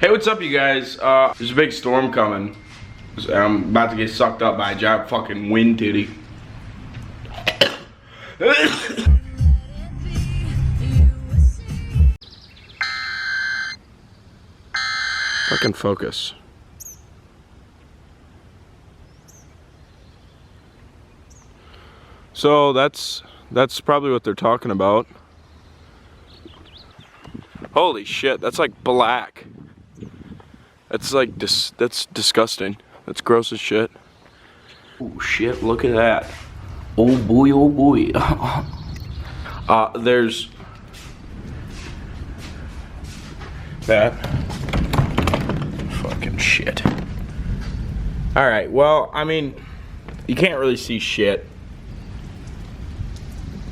Hey, what's up, you guys? There's a big storm coming. I'm about to get sucked up by a giant fucking wind titty. Fucking focus. So that's probably what they're talking about. Holy shit, that's like black. That's like that's disgusting. That's gross as shit. Oh shit, look at that. Oh boy, oh boy. There's that. Fucking shit. Alright, well, I mean, you can't really see shit.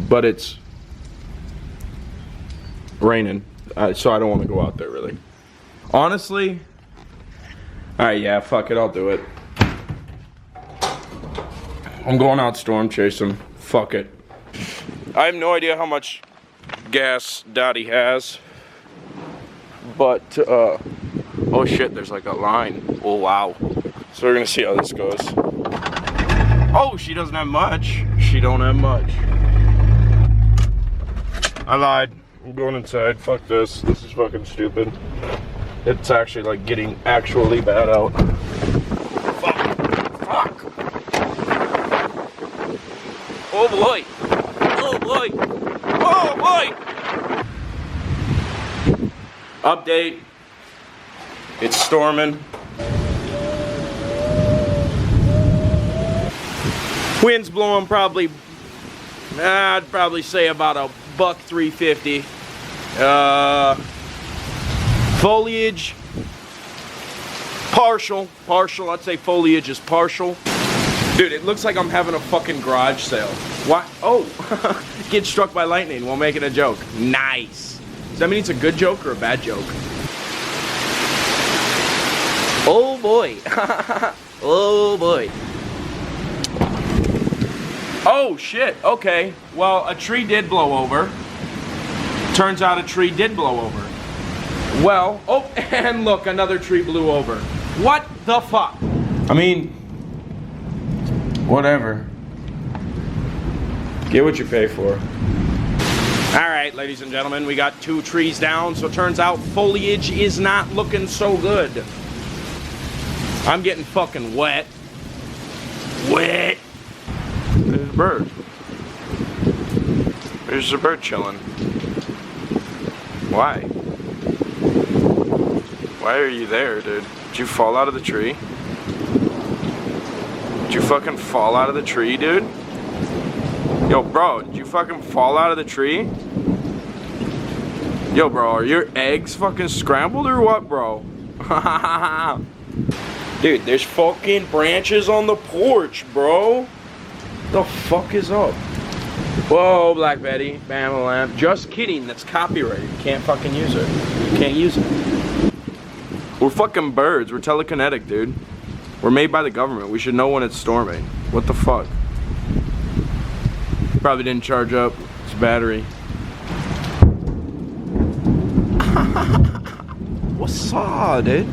But it's raining, so I don't want to go out there really. Honestly, alright, yeah, fuck it, I'll do it. I'm going out storm chasing. Fuck it. I have no idea how much gas Daddy has, but oh shit, there's like a line. Oh wow. So we're gonna see how this goes. Oh, she doesn't have much. She don't have much. I lied. I'm going inside. Fuck this. This is fucking stupid. It's actually like getting actually bad out. Fuck. Fuck. Oh boy. Oh boy. Oh boy. Update. It's storming. Wind's blowing probably, I'd probably say about a $1.350. Foliage, partial. I'd say foliage is partial. Dude, it looks like I'm having a fucking garage sale. What? Oh, get struck by lightning while making a joke. Nice. Does that mean it's a good joke or a bad joke? Oh boy. Oh boy. Oh shit, okay. Well, a tree did blow over. Turns out a tree did blow over. Well, oh, and look, another tree blew over. What the fuck? I mean, whatever. Get what you pay for. Alright, ladies and gentlemen, we got 2 trees down, so it turns out foliage is not looking so good. I'm getting fucking wet. Wet. There's a bird. There's a bird chilling. Why? Why are you there, dude? Did you fall out of the tree? Did you fucking fall out of the tree, dude? Yo, bro, did you fucking fall out of the tree? Yo, bro, are your eggs fucking scrambled or what, bro? Dude, there's fucking branches on the porch, bro. The fuck is up? Whoa, Black Betty, bam lamp. Just kidding, that's copyrighted. You can't fucking use it. You can't use it. We're fucking birds. We're telekinetic, dude. We're made by the government. We should know when it's storming. What the fuck? Probably didn't charge up his battery. What's up, dude?